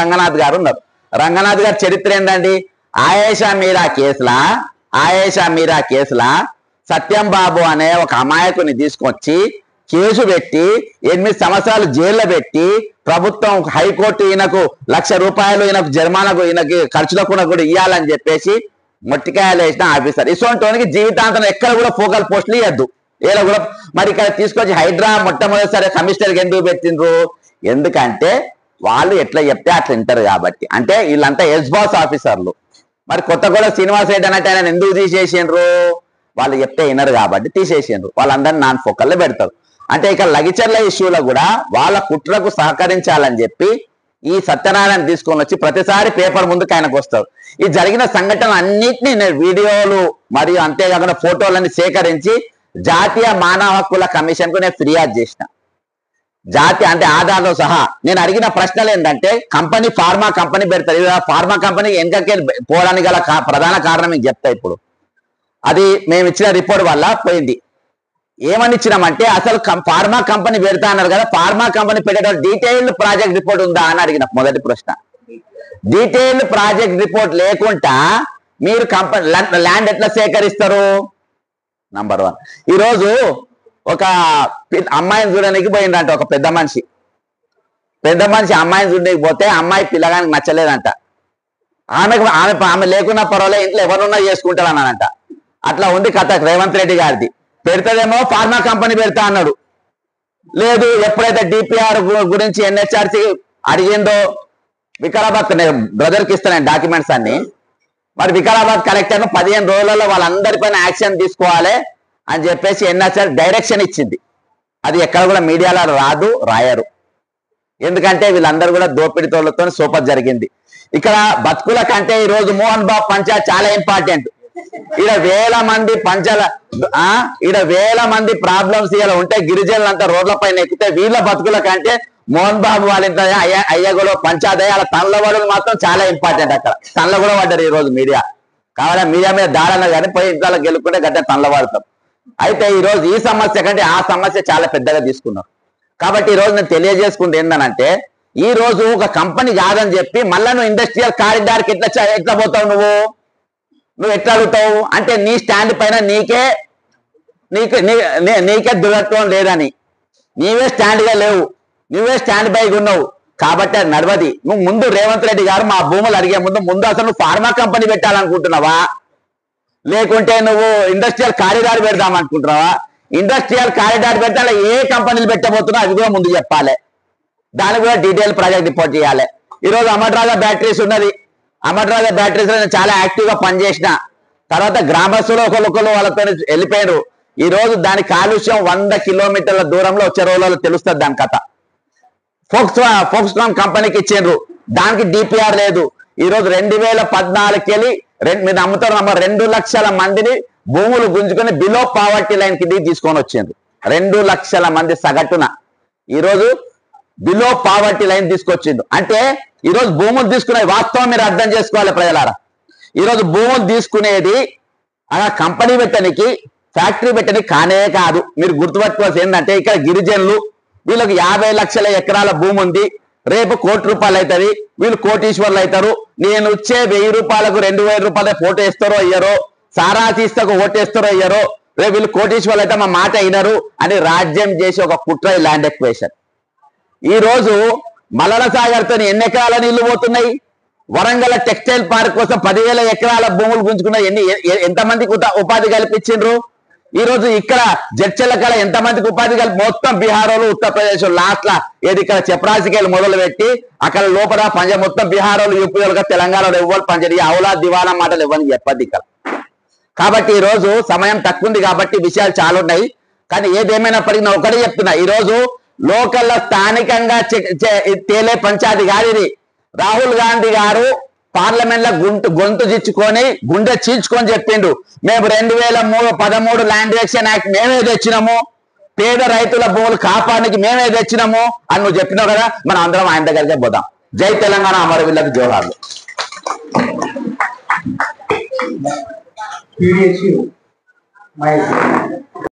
రంగనాథ్ గారు ఉన్నారు. రంగనాథ్ గారి చరిత్ర ఏంటండి? ఆయేషా మీరా కేసులా సత్యం బాబు అనే ఒక అమాయకుని తీసుకొచ్చి కేసు పెట్టి 8 సంవత్సరాలు జైల్లో పెట్టి ప్రభుత్వం హైకోర్టు ఈయనకు ₹1,00,000 ఈయనకు జరిమానాకు ఈయనకి ఖర్చులకు కూడా ఇవ్వాలని చెప్పేసి మొట్టికాయలు వేసిన ఆఫీసర్. ఇసోంటోనికి జీవితాంతం ఎక్కడ కూడా ఫోకల్ పోస్టులు ఇవ్వద్దు. ఏదో కూడా మరి ఇక్కడ తీసుకొచ్చి హైడ్రా మొట్టమొదటిసారి కమిషనర్కి ఎందుకు పెట్టిండ్రు? ఎందుకంటే వాళ్ళు ఎట్లా చెప్తే అట్లా వింటారు కాబట్టి. అంటే వీళ్ళంతా ఎస్బాస్ ఆఫీసర్లు. మరి కొత్తగూడ శ్రీనివాస్ రెడ్డి అన్నట్టు ఆయన ఎందుకు తీసేసిండ్రు? వాళ్ళు చెప్తే వినరు కాబట్టి తీసేసిండ్రు. వాళ్ళందరినీ నాన్ ఫోకల్లో పెడతారు. అంటే ఇక లగిచర్ల ఇష్యూలో కూడా వాళ్ళ కుట్రకు సహకరించాలని చెప్పి ఈ సత్యనారాయణ తీసుకొని వచ్చి ప్రతిసారి పేపర్ ముందుకు ఆయనకు వస్తారు. ఈ జరిగిన సంఘటన అన్నింటినీ నేను వీడియోలు మరియు అంతేకాకుండా ఫోటోలన్నీ సేకరించి జాతీయ మానవ హక్కుల కమిషన్కు నేను ఫిర్యాదు చేసిన. అంటే ఆధార్తో సహా. నేను అడిగిన ప్రశ్నలు ఏంటంటే, ఫార్మా కంపెనీ పెడతారు. ఫార్మా కంపెనీ వెనకకి పోవడానికి గల ప్రధాన కారణం మీకు చెప్తా. ఇప్పుడు అది మేము ఇచ్చిన రిపోర్ట్ వల్ల పోయింది. ఏమని ఇచ్చినామంటే, అసలు ఫార్మా కంపెనీ పెడతా అన్నారు కదా, ఫార్మా కంపెనీ పెట్టేటప్పుడు డీటెయిల్డ్ ప్రాజెక్ట్ రిపోర్ట్ ఉందా అని అడిగిన మొదటి ప్రశ్న. డీటెయిల్డ్ ప్రాజెక్ట్ రిపోర్ట్ లేకుండా మీరు ల్యాండ్ ఎట్లా సేకరిస్తారు? నంబర్ 1. ఈరోజు ఒక అమ్మాయిని చూడడానికి పోయిందంట ఒక పెద్ద మనిషి అమ్మాయిని చూడడానికి పోతే అమ్మాయి పిల్లగానికి నచ్చలేదంట. ఆమె లేకున్నా పర్వాలేదు, ఇంట్లో ఎవరున్నా చేసుకుంటారు అన్నానంట. అట్లా ఉంది కథ రేవంత్ రెడ్డి గారిది. పెడతాదేమో ఫార్మా కంపెనీ పెడతా అన్నాడు. లేదు, ఎప్పుడైతే డిపిఆర్ గురించి ఎన్హెచ్ఆర్సీ అడిగిందో, వికారాబాద్ బ్రదర్కి ఇస్తాను డాక్యుమెంట్స్ అన్ని. మరి వికారాబాద్ కలెక్టర్ను 15 రోజులలో వాళ్ళందరిపైన యాక్షన్ తీసుకోవాలి అని చెప్పేసి ఎన్హెచ్ఆర్ డైరెక్షన్ ఇచ్చింది. అది ఎక్కడ కూడా మీడియాలో రాయరు. ఎందుకంటే వీళ్ళందరూ కూడా దోపిడితోళ్లతో సోపత్ జరిగింది. ఇక్కడ బతుకుల కంటే ఈరోజు మోహన్ బాబు పంచాయత్ చాలా ఇంపార్టెంట్. ఈడ వేల మంది ప్రాబ్లమ్స్ ఇలా ఉంటే గిరిజనులంతా రోడ్ల పైన ఎక్కితే వీళ్ళ బతుకుల కంటే మోహన్ బాబు వాళ్ళ ఇంట్లో అయ్యగూడ పంచాయతీ వాళ్ళ తనల వాడులు మాత్రం చాలా ఇంపార్టెంట్. అక్కడ తనలో కూడా పడ్డారు ఈ రోజు మీడియా. కావాలా మీడియా మీద దాడన్న కానీ పోయి ఇంట్లో గెలుపుకుంటే గట్ట తనలో వాడతాం. అయితే ఈ రోజు ఈ సమస్య కంటే ఆ సమస్య చాలా పెద్దగా తీసుకున్నారు. కాబట్టి ఈ రోజు నేను తెలియజేసుకుంటే ఏంటనంటే, ఈ రోజు ఒక కంపెనీ కాదని చెప్పి మళ్ళా నువ్వు ఇండస్ట్రియల్ కారిడార్కి ఎట్లా పోతావు? నువ్వు ఎట్లా అడుగుతావు? అంటే నీ స్టాండ్ పైన నీకే దృఢత్వం లేదని, నీవే స్టాండ్గా లేవు, నువ్వే స్టాండ్ బైగా ఉన్నావు. కాబట్టి అది నడవది. నువ్వు ముందు రేవంత్ రెడ్డి గారు మా భూములు అడిగే ముందు అసలు నువ్వు ఫార్మా కంపెనీ పెట్టాలనుకుంటున్నావా, లేకుంటే నువ్వు ఇండస్ట్రియల్ కారిడార్ పెడదాం అనుకుంటున్నావా? ఇండస్ట్రియల్ కారిడార్ పెడితే ఏ కంపెనీలు పెట్టబోతున్నావు అది కూడా ముందు చెప్పాలి. దానికి కూడా డీటెయిల్ ప్రాజెక్ట్ రిపోర్ట్ చేయాలి. ఈరోజు అమర్ రాజా బ్యాటరీస్ ఉన్నది. అమర్ రాజా బ్యాటరీస్ నేను చాలా యాక్టివ్గా పనిచేసిన తర్వాత గ్రామస్తులు ఒకరు వాళ్ళతో వెళ్ళిపోయారు. ఈ రోజు దాని కాలుష్యం 100 కిలోమీటర్ల దూరంలో వచ్చే రోజులలో తెలుస్తుంది దాని కథ. ఫోక్స్కాన్ కంపెనీకి ఇచ్చిండ్రు, దానికి డిపిఆర్ లేదు. ఈ రోజు 2014 వెళ్ళి మీరు నమ్ముతారు 2 లక్షల మందిని భూములు గుంజుకొని బిలో పావర్టీ లైన్ కింద తీసుకొని వచ్చిండ్రు. 2 లక్షల మంది సగటున ఈరోజు బిలో పావర్టీ లైన్ తీసుకొచ్చిండ్రు. అంటే ఈరోజు భూములు తీసుకునే వాస్తవం మీరు అర్థం చేసుకోవాలి ప్రజలారా. ఈరోజు భూములు తీసుకునేది అలా కంపెనీ పెట్టడానికి, ఫ్యాక్టరీ పెట్టడానికి కానే కాదు. మీరు గుర్తుపెట్టుకోవాల్సి ఏంటంటే, ఇక్కడ గిరిజనులు వీళ్ళకి 50 లక్షల ఎకరాల భూమి ఉంది. రేపు ₹1,00,000 అవుతుంది, వీళ్ళు కోటీశ్వర్లు అవుతారు. నేను వచ్చే ₹1,000కు ₹2,000 ఫోటో వేస్తారో అయ్యారో, సారా తీస్తకు ఓటేస్తారో అయ్యారో, రేపు వీళ్ళు కోటీశ్వర్లు అయితే మా మాట అయినారు అని రాజ్యం చేసి ఒక కుట్ర ల్యాండ్ ఎక్వేషన్. ఈ రోజు మల్లన సాగర్తో ఎన్ని ఎకరాల నీళ్లు పోతున్నాయి? వరంగల్ టెక్స్టైల్ పార్క్ కోసం 10,000 ఎకరాల భూములు గుంజుకున్న ఎంతమందికి ఉపాధి కల్పించిండ్రు? ఈ రోజు ఇక్కడ జడ్చెలకల ఎంతమందికి ఉపాధి మొత్తం బీహారోలు, ఉత్తరప్రదేశ్ లాస్ట్ లా ఏది ఇక్కడ చెప్రాసికేలు మొదలు పెట్టి అక్కడ లోపల పంజ మొత్తం బీహారోలు, యూపీలుగా తెలంగాణలో ఎవ్వరు పంచడి అవులా దివాలా మాటలు ఇవ్వని చెప్పద్ది ఇక్కడ. కాబట్టి ఈ రోజు సమయం తక్కువ ఉంది కాబట్టి విషయాలు చాలా ఉన్నాయి. కానీ ఏదేమైనప్పటికీ నేను ఒకటే చెప్తున్నా, ఈ రోజు లోకల్లో స్థానికంగా తేలే పంచాయతీ కాదు ఇది. రాహుల్ గాంధీ గారు పార్లమెంట్ లో గొంతు జిచ్చుకొని గుండె చీల్చుకొని చెప్పిండు, మేము 2013 ల్యాండ్ ఎక్షన్ యాక్ట్ మేమే తెచ్చినాము, పేద రైతుల భూములు కాపాడానికి మేమే తెచ్చినాము అని నువ్వు చెప్పినావు కదా. మనం అందరం ఆయన దగ్గరికే పోదాం. జై తెలంగాణ, అమరవీరులకు జోహార్లు.